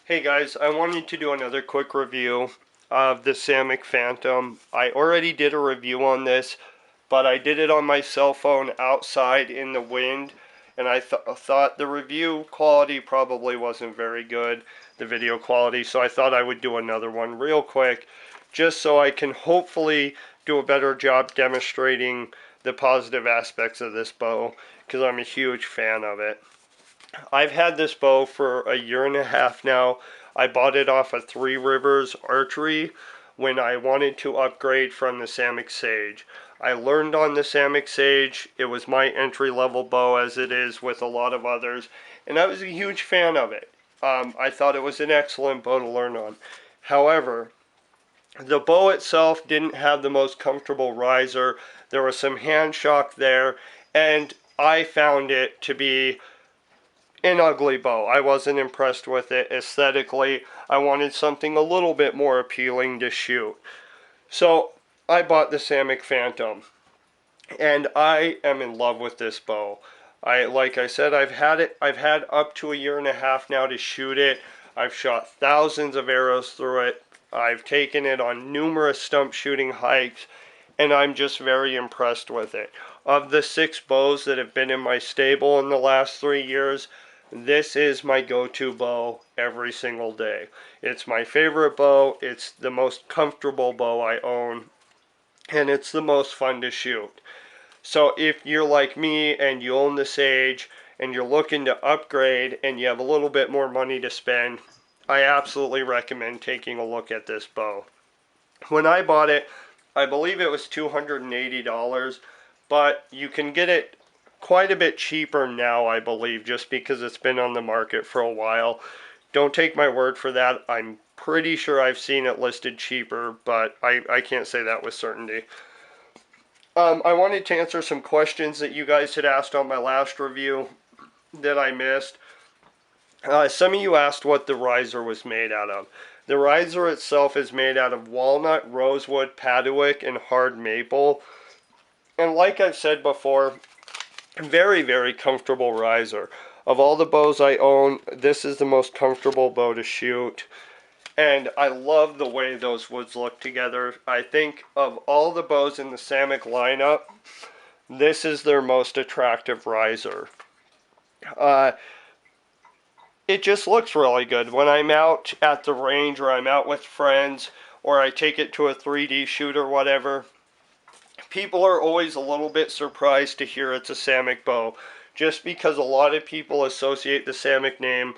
Hey guys, I wanted to do another quick review of the Samick Phantom. I already did a review on this, but I did it on my cell phone outside in the wind, and I thought the review quality probably wasn't very good, the video quality, so I thought I would do another one real quick, just so I can hopefully do a better job demonstrating the positive aspects of this bow, because I'm a huge fan of it. I've had this bow for a year and a half now. I bought it off of Three Rivers Archery when I wanted to upgrade from the Samick Sage. I learned on the Samick Sage. It was my entry-level bow, as it is with a lot of others, and I was a huge fan of it. I thought it was an excellent bow to learn on. However, the bow itself didn't have the most comfortable riser. There was some hand shock there, and I found it to be an ugly bow. I wasn't impressed with it aesthetically. I wanted something a little bit more appealing to shoot. So I bought the Samick Phantom, and I am in love with this bow. Like I said, I've had up to a year and a half now to shoot it. I've shot thousands of arrows through it. I've taken it on numerous stump shooting hikes, and I'm just very impressed with it. Of the 6 bows that have been in my stable in the last 3 years, this is my go-to bow every single day. It's my favorite bow, it's the most comfortable bow I own, and it's the most fun to shoot. So if you're like me and you own the Sage and you're looking to upgrade and you have a little bit more money to spend, I absolutely recommend taking a look at this bow. When I bought it, I believe it was $280, but you can get it quite a bit cheaper now, I believe, just because it's been on the market for a while. Don't take my word for that. I'm pretty sure I've seen it listed cheaper, but I can't say that with certainty. I wanted to answer some questions that you guys had asked on my last review that I missed. Some of you asked what the riser was made out of. The riser itself is made out of walnut, rosewood, Padwick, and hard maple. And like I've said before, very, very comfortable riser. Of all the bows I own, this is the most comfortable bow to shoot. And I love the way those woods look together. I think of all the bows in the Samick lineup, this is their most attractive riser. It just looks really good. When I'm out at the range or I'm out with friends or I take it to a 3D shoot or whatever, people are always a little bit surprised to hear it's a Samick bow, just because a lot of people associate the Samick name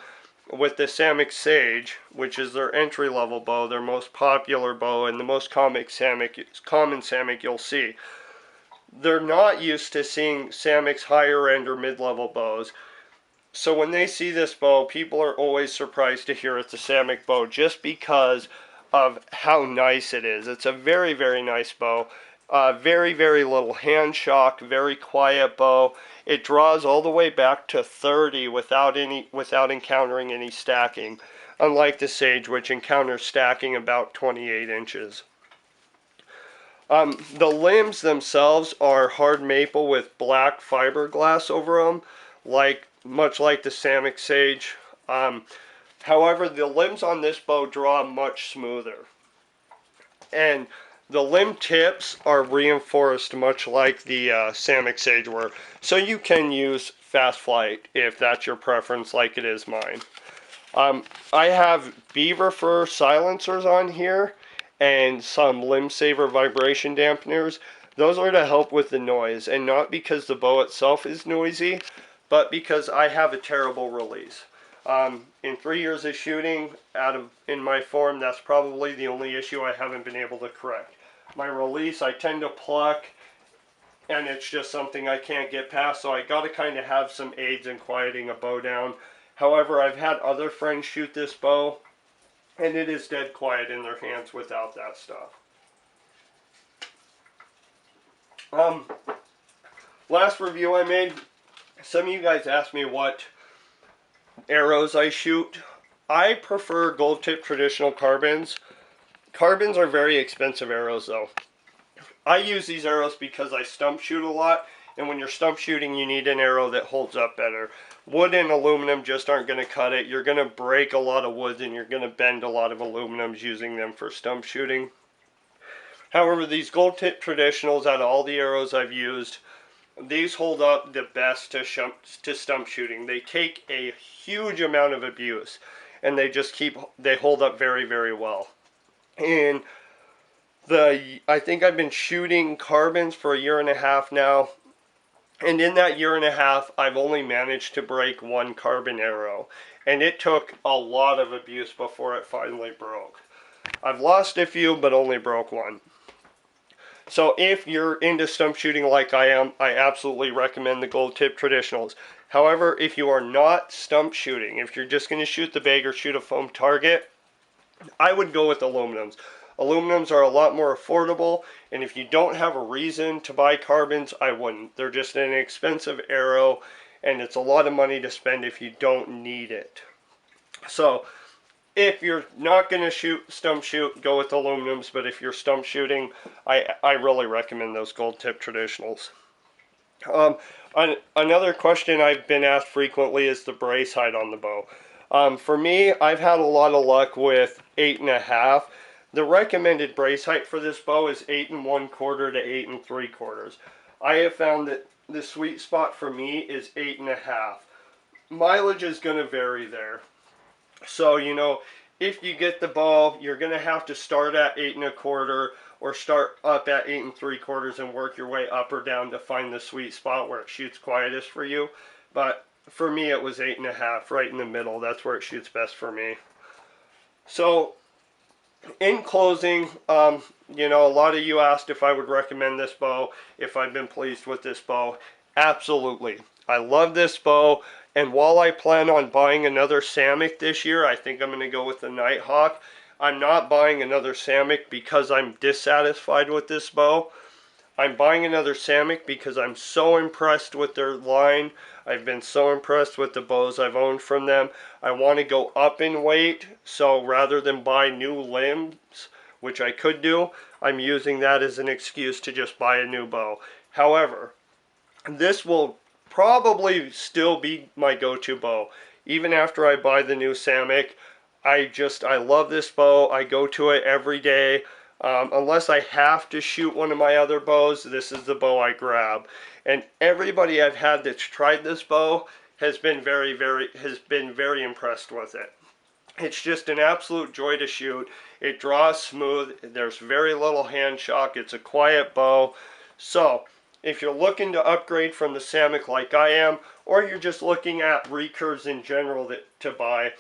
with the Samick Sage, which is their entry-level bow, their most popular bow, and the most common Samick you'll see. They're not used to seeing Samick's higher-end or mid-level bows. So when they see this bow, people are always surprised to hear it's a Samick bow, just because of how nice it is. It's a very, very nice bow. Very, very little hand shock, very quiet bow. It draws all the way back to 30 without encountering any stacking, unlike the Sage, which encounters stacking about 28 inches. The limbs themselves are hard maple with black fiberglass over them, much like the Samick Sage. However, the limbs on this bow draw much smoother. And the limb tips are reinforced much like the Samick Sage were. So you can use fast flight if that's your preference, like it is mine. I have beaver fur silencers on here and some limb saver vibration dampeners. Those are to help with the noise, and not because the bow itself is noisy, but because I have a terrible release. In 3 years of shooting in my form, that's probably the only issue I haven't been able to correct. My release, I tend to pluck, and it's just something I can't get past, so I got to kind of have some aids in quieting a bow down. However, I've had other friends shoot this bow, and it is dead quiet in their hands without that stuff. Last review I made, some of you guys asked me what arrows I shoot. I prefer gold tip traditional carbons. Carbons are very expensive arrows though. I use these arrows because I stump shoot a lot, and when you're stump shooting you need an arrow that holds up better. wood and aluminum just aren't going to cut it. You're going to break a lot of woods and you're going to bend a lot of aluminums using them for stump shooting. However, these gold tip traditionals, out of all the arrows I've used, these hold up the best to stump shooting. They take a huge amount of abuse and they hold up very, very well. And I think I've been shooting carbons for a year and a half now. And in that year and a half, I've only managed to break one carbon arrow. And it took a lot of abuse before it finally broke. I've lost a few, but only broke one. So if you're into stump shooting like I am, I absolutely recommend the gold tip traditionals. However, if you are not stump shooting, if you're just going to shoot the bag or shoot a foam target, I would go with aluminums. Aluminums are a lot more affordable, and if you don't have a reason to buy carbons, I wouldn't. They're just an expensive arrow, and it's a lot of money to spend if you don't need it. So, if you're not going to stump shoot, go with aluminums, but if you're stump shooting, I really recommend those gold tip traditionals. Another question I've been asked frequently is the brace height on the bow. For me, I've had a lot of luck with 8.5. The recommended brace height for this bow is 8 1/4 to 8 3/4. I have found that the sweet spot for me is 8.5. Mileage is going to vary there. So, you know, if you get the bow, you're going to have to start at 8 1/4 or start up at 8 3/4 and work your way up or down to find the sweet spot where it shoots quietest for you. But for me, it was 8.5, right in the middle. That's where it shoots best for me. So, in closing, you know, a lot of you asked if I would recommend this bow, if I've been pleased with this bow. Absolutely. I love this bow, and while I plan on buying another Samick this year, I think I'm going to go with the Nighthawk. I'm not buying another Samick because I'm dissatisfied with this bow. I'm buying another Samick because I'm so impressed with their line. I've been so impressed with the bows I've owned from them. I want to go up in weight, so rather than buy new limbs, which I could do, I'm using that as an excuse to just buy a new bow. However, this will probably still be my go-to bow. Even after I buy the new Samick, I love this bow. I go to it every day. Unless I have to shoot one of my other bows, this is the bow I grab. And everybody I've had that's tried this bow has been very impressed with it. It's just an absolute joy to shoot. It draws smooth. There's very little hand shock. It's a quiet bow. So, if you're looking to upgrade from the Samick like I am, or you're just looking at recurves in general to buy,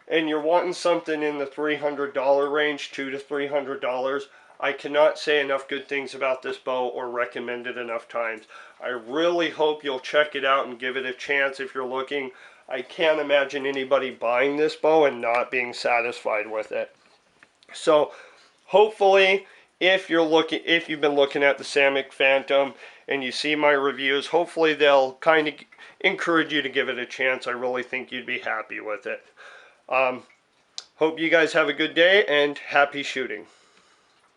and you're wanting something in the $300 range, $200 to $300, I cannot say enough good things about this bow or recommend it enough times. I really hope you'll check it out and give it a chance if you're looking. I can't imagine anybody buying this bow and not being satisfied with it. So, hopefully, if you've been looking at the Samick Phantom and you see my reviews, hopefully they'll kind of encourage you to give it a chance. I really think you'd be happy with it. Hope you guys have a good day and happy shooting.